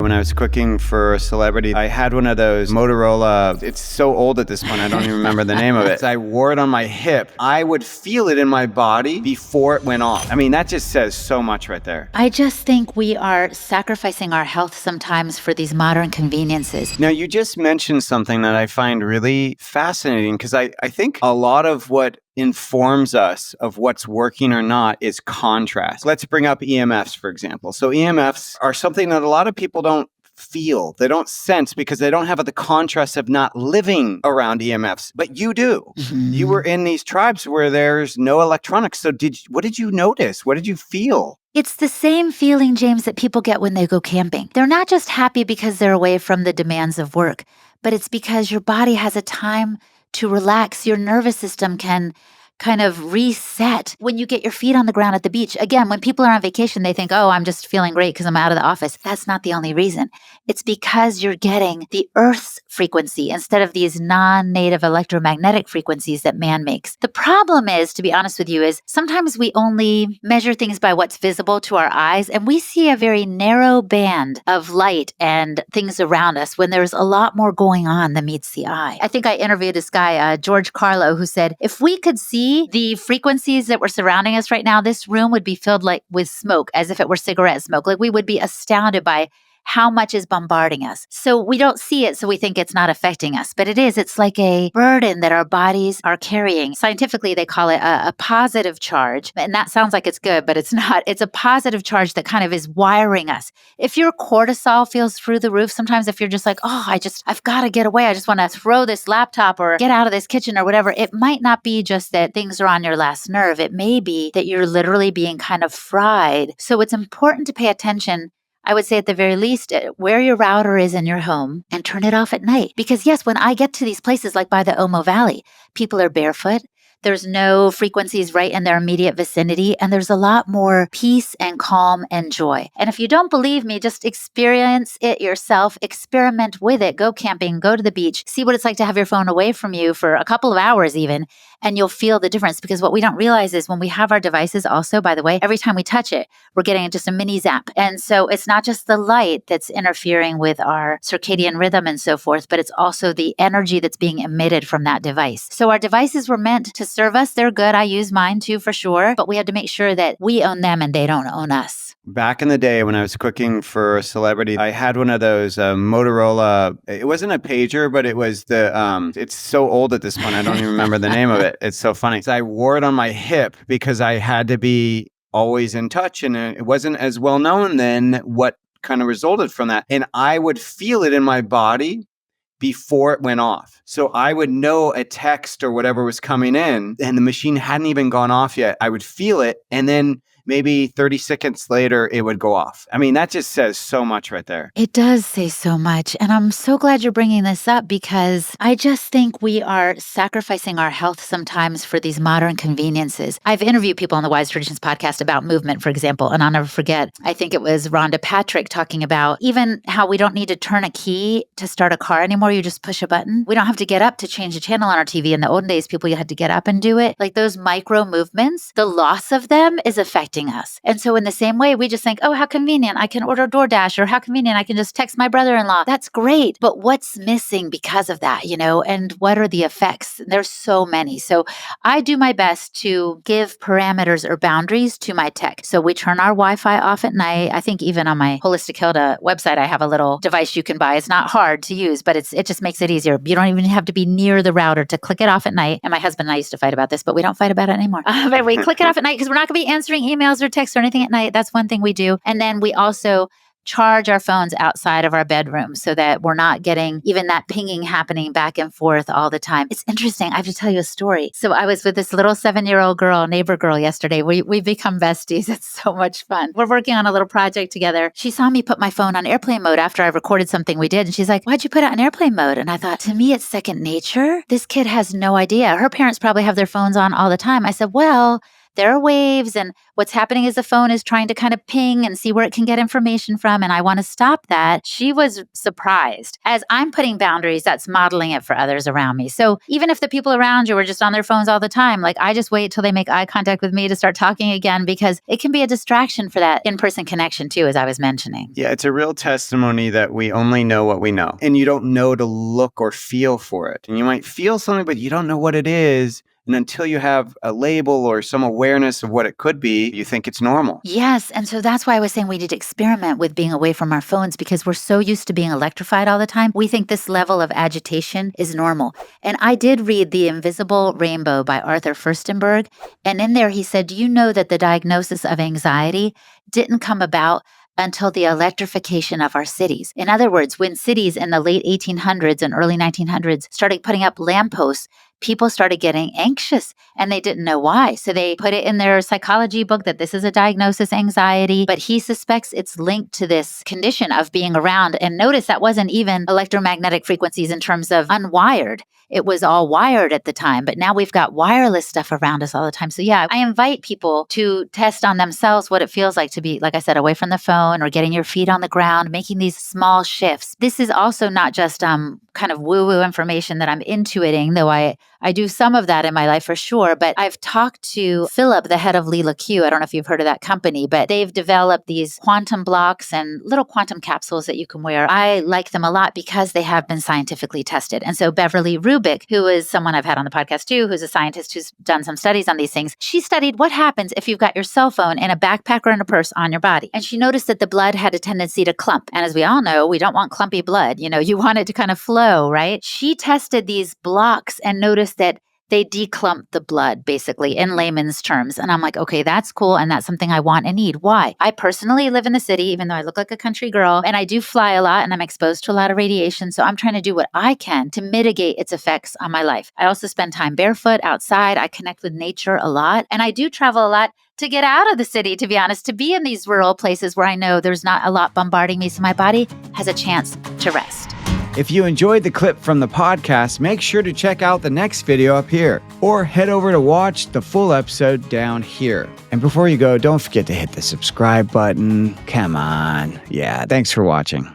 when I was cooking for a celebrity, I had one of those Motorola. It's so old at this point, I don't even remember the name of it. I wore it on my hip. I would feel it in my body before it went off. I mean, that just says so much right there. I just think we are sacrificing our health sometimes for these modern conveniences. Now, you just mentioned something that I find really fascinating because I think a lot of what informs us of what's working or not is contrast. Let's bring up EMFs, for example. So EMFs are something that a lot of people don't feel, they don't sense because they don't have the contrast of not living around EMFs, but you do. Mm-hmm. You were in these tribes where there's no electronics. So what did you notice? What did you feel? It's the same feeling, James, that people get when they go camping. They're not just happy because they're away from the demands of work, but it's because your body has a time to relax. Your nervous system can kind of reset when you get your feet on the ground at the beach. Again, when people are on vacation, they think, oh, I'm just feeling great because I'm out of the office. That's not the only reason. It's because you're getting the Earth's frequency instead of these non-native electromagnetic frequencies that man makes. The problem is, to be honest with you, is sometimes we only measure things by what's visible to our eyes, and we see a very narrow band of light and things around us when there's a lot more going on than meets the eye. I think I interviewed this guy, George Carlo, who said, if we could see the frequencies that were surrounding us right now, this room would be filled with smoke, as if it were cigarette smoke. Like we would be astounded by how much is bombarding us. So we don't see it, so we think it's not affecting us. But it is. It's like a burden that our bodies are carrying. Scientifically, they call it a positive charge. And that sounds like it's good, but it's not. It's a positive charge that kind of is wiring us. If your cortisol feels through the roof, sometimes if you're just like, oh, I've got to get away. I just want to throw this laptop or get out of this kitchen or whatever. It might not be just that things are on your last nerve. It may be that you're literally being kind of fried. So it's important to pay attention, I would say at the very least, where your router is in your home and turn it off at night. Because yes, when I get to these places like by the Omo Valley, people are barefoot. There's no frequencies right in their immediate vicinity, and there's a lot more peace and calm and joy. And if you don't believe me, just experience it yourself, experiment with it, go camping, go to the beach, see what it's like to have your phone away from you for a couple of hours even, and you'll feel the difference. Because what we don't realize is when we have our devices also, by the way, every time we touch it, we're getting just a mini zap. And so it's not just the light that's interfering with our circadian rhythm and so forth, but it's also the energy that's being emitted from that device. So our devices were meant to serve us. They're good. I use mine too, for sure. But we have to make sure that we own them and they don't own us. Back in the day when I was cooking for a celebrity, I had one of those Motorola. It wasn't a pager, but it was it's so old at this point, I don't even remember the name of it. It's so funny. So I wore it on my hip because I had to be always in touch, and it wasn't as well known then what kind of resulted from that. And I would feel it in my body before it went off. So I would know a text or whatever was coming in and the machine hadn't even gone off yet. I would feel it, and then maybe 30 seconds later, it would go off. I mean, that just says so much right there. It does say so much. And I'm so glad you're bringing this up because I just think we are sacrificing our health sometimes for these modern conveniences. I've interviewed people on the Wise Traditions podcast about movement, for example, and I'll never forget, I think it was Rhonda Patrick talking about even how we don't need to turn a key to start a car anymore. You just push a button. We don't have to get up to change a channel on our TV. In the olden days, people had to get up and do it. Like those micro movements, the loss of them is affecting us. And so in the same way, we just think, oh, how convenient. I can order DoorDash, or how convenient. I can just text my brother-in-law. That's great. But what's missing because of that, and what are the effects? There's so many. So I do my best to give parameters or boundaries to my tech. So we turn our Wi-Fi off at night. I think even on my Holistic Hilda website, I have a little device you can buy. It's not hard to use, but it just makes it easier. You don't even have to be near the router to click it off at night. And my husband and I used to fight about this, but we don't fight about it anymore. But we click it off at night because we're not going to be answering emails or texts or anything at night. That's one thing we do. And then we also charge our phones outside of our bedroom so that we're not getting even that pinging happening back and forth all the time. It's interesting. I have to tell you a story. So I was with this little 7-year-old girl, neighbor girl yesterday. We've become besties. It's so much fun. We're working on a little project together. She saw me put my phone on airplane mode after I recorded something we did. And she's like, why'd you put it on airplane mode? And I thought, to me, it's second nature. This kid has no idea. Her parents probably have their phones on all the time. I said, well, there are waves, and what's happening is the phone is trying to kind of ping and see where it can get information from, and I want to stop that. She was surprised. As I'm putting boundaries, that's modeling it for others around me. So even if the people around you are just on their phones all the time, like I just wait till they make eye contact with me to start talking again, because it can be a distraction for that in-person connection too, as I was mentioning. Yeah, it's a real testimony that we only know what we know, and you don't know to look or feel for it. And you might feel something, but you don't know what it is. And until you have a label or some awareness of what it could be, you think it's normal. Yes. And so that's why I was saying we need to experiment with being away from our phones, because we're so used to being electrified all the time. We think this level of agitation is normal. And I did read The Invisible Rainbow by Arthur Furstenberg. And in there, he said, do you know that the diagnosis of anxiety didn't come about until the electrification of our cities? In other words, when cities in the late 1800s and early 1900s started putting up lampposts, people started getting anxious and they didn't know why. So they put it in their psychology book that this is a diagnosis, anxiety, but he suspects it's linked to this condition of being around. And notice that wasn't even electromagnetic frequencies in terms of unwired. It was all wired at the time, but now we've got wireless stuff around us all the time. So yeah, I invite people to test on themselves what it feels like to be, like I said, away from the phone or getting your feet on the ground, making these small shifts. This is also not just kind of woo-woo information that I'm intuiting, though I do some of that in my life for sure. But I've talked to Philip, the head of Lila Q. I don't know if you've heard of that company, but they've developed these quantum blocks and little quantum capsules that you can wear. I like them a lot because they have been scientifically tested. And so Beverly Rubik, who is someone I've had on the podcast too, who's a scientist who's done some studies on these things, she studied what happens if you've got your cell phone in a backpack or in a purse on your body. And she noticed that the blood had a tendency to clump. And as we all know, we don't want clumpy blood. You want it to kind of flow, right? She tested these blocks and noticed that they declump the blood, basically, in layman's terms. And I'm like, okay, that's cool. And that's something I want and need. Why? I personally live in the city, even though I look like a country girl, and I do fly a lot and I'm exposed to a lot of radiation. So I'm trying to do what I can to mitigate its effects on my life. I also spend time barefoot outside. I connect with nature a lot. And I do travel a lot to get out of the city, to be honest, to be in these rural places where I know there's not a lot bombarding me. So my body has a chance to rest. If you enjoyed the clip from the podcast, make sure to check out the next video up here, or head over to watch the full episode down here. And before you go, don't forget to hit the subscribe button. Come on. Yeah, thanks for watching.